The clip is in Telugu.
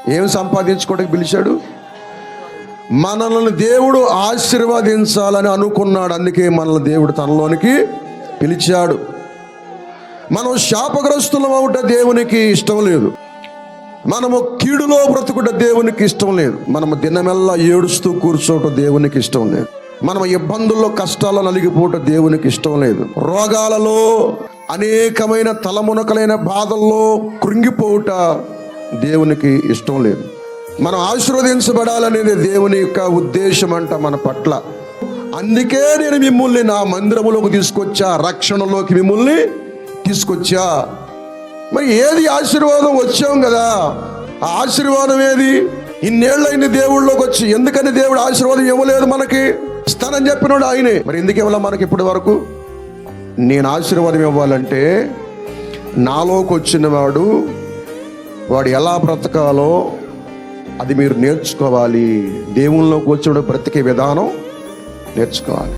ఏం సంపాదించుకోవడానికి పిలిచాడు? మనల్ని దేవుడు ఆశీర్వదించాలని అనుకున్నాడు. అందుకే మనల్ని దేవుడు తనలోనికి పిలిచాడు. మనం శాపగ్రస్తులం అవుట దేవునికి ఇష్టం లేదు. మనము కీడులో బ్రతుకుట దేవునికి ఇష్టం లేదు. మనము దినమెల్లా ఏడుస్తూ కూర్చోవటం దేవునికి ఇష్టం లేదు. మనం ఇబ్బందుల్లో కష్టాల్లో నలిగిపోవటం దేవునికి ఇష్టం లేదు. రోగాలలో అనేకమైన తలమునకలైన బాధల్లో కృంగిపోవుట దేవునికి ఇష్టం లేదు. మనం ఆశీర్వదించబడాలనేది దేవుని యొక్క ఉద్దేశం అంట మన పట్ల. అందుకే నేను మిమ్మల్ని నా మందిరములోకి తీసుకొచ్చా, రక్షణలోకి మిమ్మల్ని తీసుకొచ్చా. మరి ఏది ఆశీర్వాదం? వచ్చాం కదా, ఆ ఆశీర్వాదం ఏది? ఇన్నేళ్ళైంది దేవుళ్ళలోకి వచ్చి, ఎందుకని దేవుడు ఆశీర్వాదం ఇవ్వలేదు? మనకి ఇస్తానని చెప్పినాడు ఆయనే. మరి ఎందుకు ఇవ్వాల మనకి ఇప్పటి వరకు? నేను ఆశీర్వాదం ఇవ్వాలంటే నాలోకి వచ్చిన వాడు ఎలా బ్రతకాలో అది మీరు నేర్చుకోవాలి. దేవుళ్ళలోకి వచ్చిన బ్రతికే విధానం నేర్చుకోవాలి.